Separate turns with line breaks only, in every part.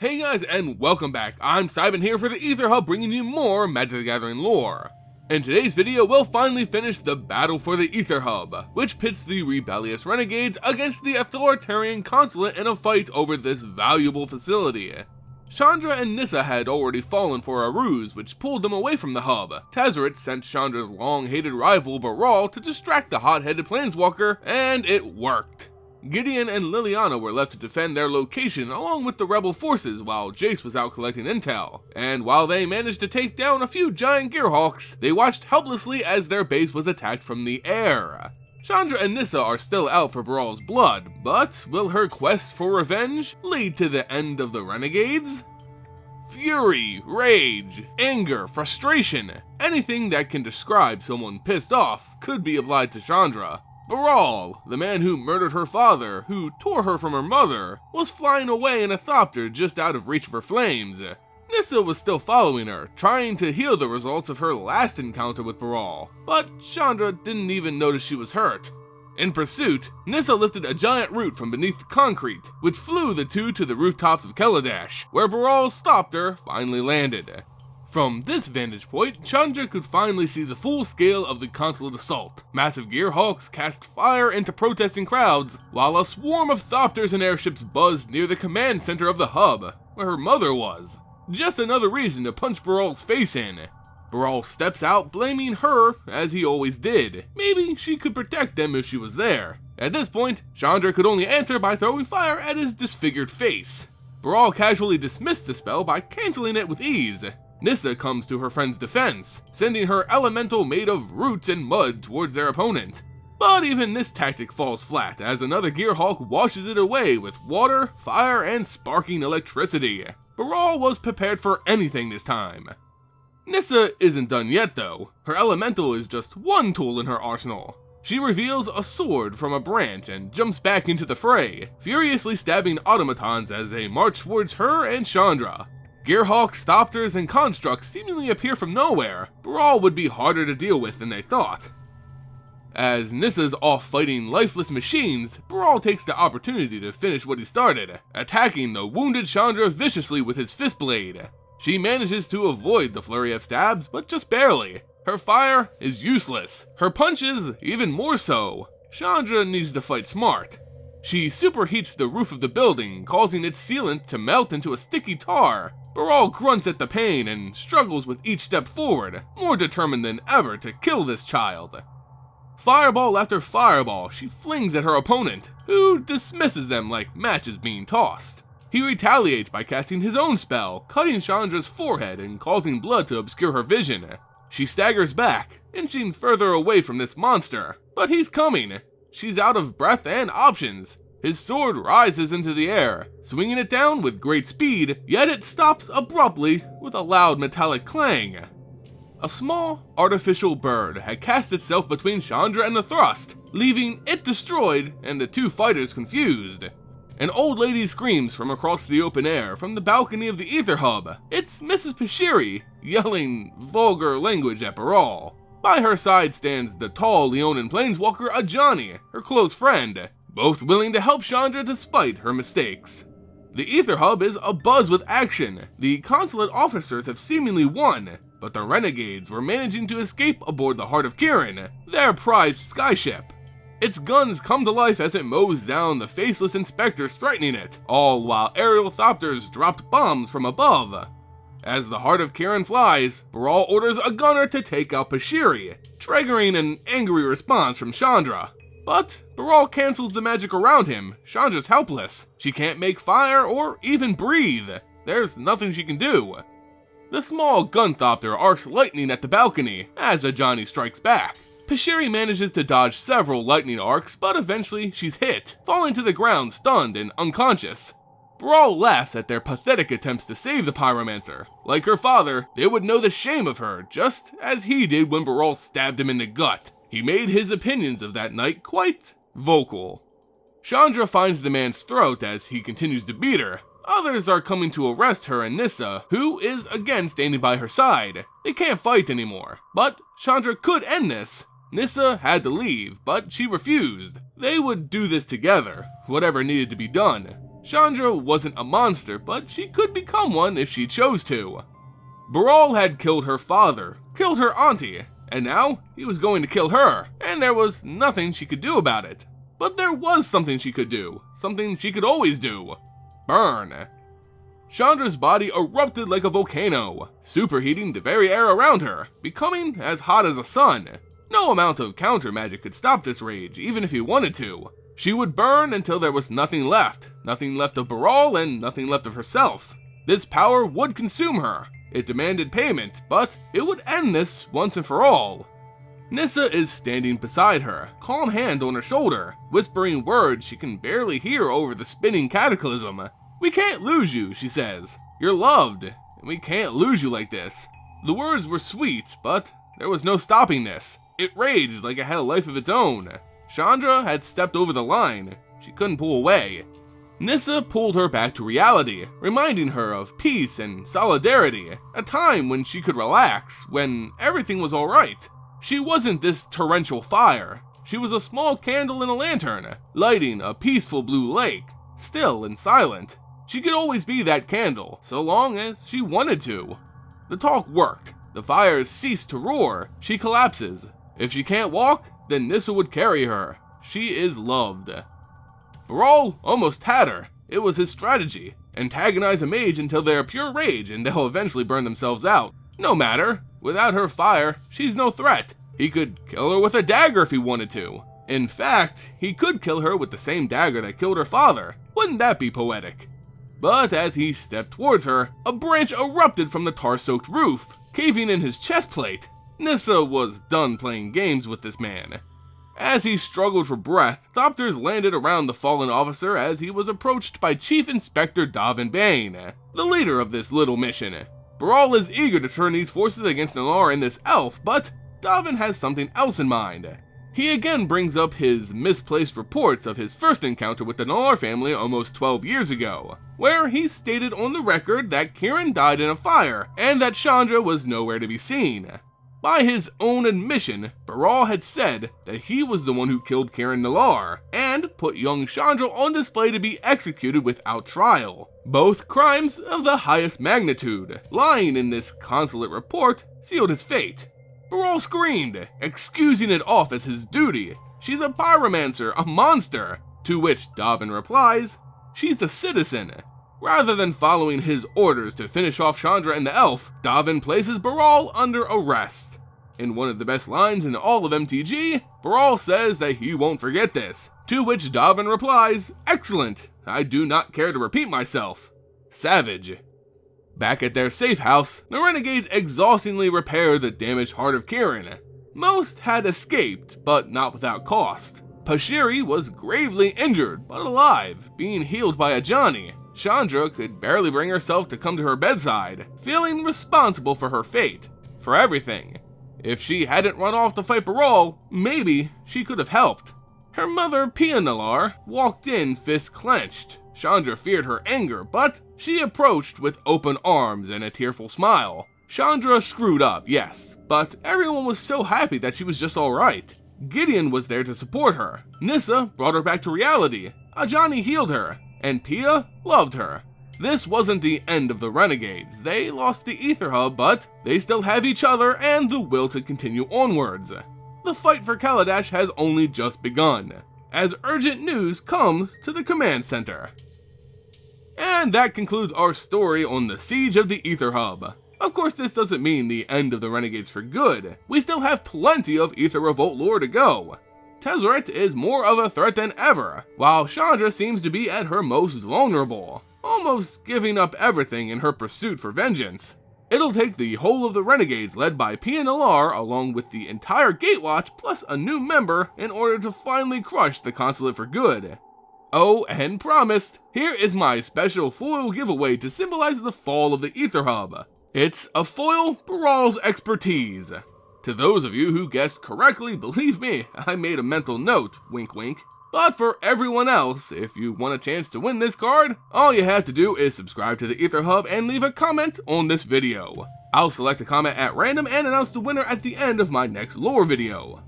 Hey guys, and welcome back. I'm Seiben here for the Etherhub, bringing you more Magic the Gathering lore. In today's video, we'll finally finish the battle for the Etherhub, which pits the rebellious Renegades against the authoritarian Consulate in a fight over this valuable facility. Chandra and Nissa had already fallen for a ruse which pulled them away from the hub. Tezzeret sent Chandra's long-hated rival Baral to distract the hot-headed Planeswalker, and it worked. Gideon and Liliana were left to defend their location along with the rebel forces while Jace was out collecting intel, and while they managed to take down a few giant gearhawks, they watched helplessly as their base was attacked from the air. Chandra and Nissa are still out for Baral's blood, but will her quest for revenge lead to the end of the Renegades? Fury, rage, anger, frustration, anything that can describe someone pissed off could be applied to Chandra. Baral, the man who murdered her father, who tore her from her mother, was flying away in a thopter just out of reach of her flames. Nissa was still following her, trying to heal the results of her last encounter with Baral, but Chandra didn't even notice she was hurt. In pursuit, Nissa lifted a giant root from beneath the concrete, which flew the two to the rooftops of Kaladesh, where Baral's thopter finally landed. From this vantage point, Chandra could finally see the full scale of the Consulate assault. Massive gearhawks cast fire into protesting crowds, while a swarm of thopters and airships buzzed near the command center of the hub, where her mother was. Just another reason to punch Baral's face in. Baral steps out, blaming her, as he always did. Maybe she could protect them if she was there. At this point, Chandra could only answer by throwing fire at his disfigured face. Baral casually dismissed the spell by canceling it with ease. Nissa comes to her friend's defense, sending her elemental made of roots and mud towards their opponent. But even this tactic falls flat as another gearhawk washes it away with water, fire, and sparking electricity. Baral was prepared for anything this time. Nissa isn't done yet though. Her elemental is just one tool in her arsenal. She reveals a sword from a branch and jumps back into the fray, furiously stabbing automatons as they march towards her and Chandra. Gearhawks, thopters, and constructs seemingly appear from nowhere. Baral would be harder to deal with than they thought. As Nissa's off fighting lifeless machines, Baral takes the opportunity to finish what he started, attacking the wounded Chandra viciously with his fist blade. She manages to avoid the flurry of stabs, but just barely. Her fire is useless. Her punches, even more so. Chandra needs to fight smart. She superheats the roof of the building, causing its sealant to melt into a sticky tar. Baral grunts at the pain and struggles with each step forward, more determined than ever to kill this child. Fireball after fireball she flings at her opponent, who dismisses them like matches being tossed. He retaliates by casting his own spell, cutting Chandra's forehead and causing blood to obscure her vision. She staggers back, inching further away from this monster, but he's coming. She's out of breath and options. His sword rises into the air, swinging it down with great speed, yet it stops abruptly with a loud metallic clang. A small, artificial bird had cast itself between Chandra and the thrust, leaving it destroyed and the two fighters confused. An old lady screams from across the open air from the balcony of the Etherhub. It's Mrs. Pashiri, yelling vulgar language at Baral. By her side stands the tall Leonin Planeswalker Ajani, her close friend, both willing to help Chandra despite her mistakes. The Etherhub is abuzz with action. The Consulate officers have seemingly won, but the Renegades were managing to escape aboard the Heart of Kirin, their prized skyship. Its guns come to life as it mows down the faceless inspectors threatening it, all while aerial thopters dropped bombs from above. As the Heart of Kirin flies, Baral orders a gunner to take out Pashiri, triggering an angry response from Chandra. But Baral cancels the magic around him. Chandra's helpless. She can't make fire or even breathe. There's nothing she can do. The small gun thopter arcs lightning at the balcony as Ajani strikes back. Pashiri manages to dodge several lightning arcs, but eventually she's hit, falling to the ground stunned and unconscious. Baral laughs at their pathetic attempts to save the pyromancer. Like her father, they would know the shame of her, just as he did when Baral stabbed him in the gut. He made his opinions of that night quite vocal. Chandra finds the man's throat as he continues to beat her. Others are coming to arrest her and Nissa, who is again standing by her side. They can't fight anymore, but Chandra could end this. Nissa had to leave, but she refused. They would do this together, whatever needed to be done. Chandra wasn't a monster, but she could become one if she chose to. Baral had killed her father, killed her auntie, and now he was going to kill her, and there was nothing she could do about it. But there was something she could do, something she could always do. Burn. Chandra's body erupted like a volcano, superheating the very air around her, becoming as hot as the sun. No amount of counter magic could stop this rage, even if he wanted to. She would burn until there was nothing left of Baral and nothing left of herself. This power would consume her. It demanded payment, but it would end this once and for all. Nissa is standing beside her, calm hand on her shoulder, whispering words she can barely hear over the spinning cataclysm. "We can't lose you," she says. "You're loved, and we can't lose you like this." The words were sweet, but there was no stopping this. It raged like it had a life of its own. Chandra had stepped over the line. She couldn't pull away. Nissa pulled her back to reality, reminding her of peace and solidarity, a time when she could relax, when everything was alright. She wasn't this torrential fire. She was a small candle in a lantern, lighting a peaceful blue lake, still and silent. She could always be that candle, so long as she wanted to. The talk worked. The fires ceased to roar. She collapses. If she can't walk, then Nissa would carry her. She is loved. Baral almost had her. It was his strategy. Antagonize a mage until they are pure rage and they'll eventually burn themselves out. No matter. Without her fire, she's no threat. He could kill her with a dagger if he wanted to. In fact, he could kill her with the same dagger that killed her father. Wouldn't that be poetic? But as he stepped towards her, a branch erupted from the tar-soaked roof, caving in his chest plate. Nissa was done playing games with this man. As he struggled for breath, Thopters landed around the fallen officer as he was approached by Chief Inspector Davin Bane, the leader of this little mission. Baral is eager to turn these forces against Nalaar and this elf, but Davin has something else in mind. He again brings up his misplaced reports of his first encounter with the Nalaar family almost 12 years ago, where he stated on the record that Kieran died in a fire and that Chandra was nowhere to be seen. By his own admission, Baral had said that he was the one who killed Kieran Nalaar and put young Chandra on display to be executed without trial. Both crimes of the highest magnitude. Lying in this Consulate report sealed his fate. Baral screamed, excusing it off as his duty. "She's a pyromancer, a monster." To which Davin replies, "She's a citizen." Rather than following his orders to finish off Chandra and the elf, Davin places Baral under arrest. In one of the best lines in all of MTG, Baral says that he won't forget this. To which Davin replies, "Excellent, I do not care to repeat myself." Savage. Back at their safe house, the Renegades exhaustingly repair the damaged heart of Kieran. Most had escaped, but not without cost. Pashiri was gravely injured, but alive, being healed by Ajani. Chandra could barely bring herself to come to her bedside, feeling responsible for her fate, for everything. If she hadn't run off to fight Baral, maybe she could have helped. Her mother, Pia Nalaar, walked in fists clenched. Chandra feared her anger, but she approached with open arms and a tearful smile. Chandra screwed up, yes, but everyone was so happy that she was just alright. Gideon was there to support her. Nissa brought her back to reality. Ajani healed her, and Pia loved her. This wasn't the end of the Renegades. They lost the Aether Hub, but they still have each other and the will to continue onwards. The fight for Kaladesh has only just begun, as urgent news comes to the command center. And that concludes our story on the Siege of the Aether Hub. Of course, this doesn't mean the end of the Renegades for good. We still have plenty of Aether Revolt lore to go. Tezzeret is more of a threat than ever, while Chandra seems to be at her most vulnerable, almost giving up everything in her pursuit for vengeance. It'll take the whole of the Renegades led by Pia Nalaar along with the entire Gatewatch plus a new member in order to finally crush the Consulate for good. Oh, and promised, here is my special foil giveaway to symbolize the fall of the Aether Hub. It's a foil Baral's expertise. To those of you who guessed correctly, believe me, I made a mental note, wink wink. But for everyone else, if you want a chance to win this card, all you have to do is subscribe to the Aether Hub and leave a comment on this video. I'll select a comment at random and announce the winner at the end of my next lore video.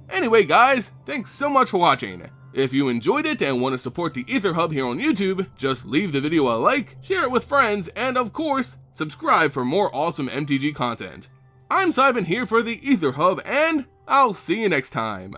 Anyway guys, thanks so much for watching. If you enjoyed it and want to support the Etherhub here on YouTube, just leave the video a like, share it with friends, and of course, subscribe for more awesome MTG content. I'm Seiben here for the Etherhub, and I'll see you next time.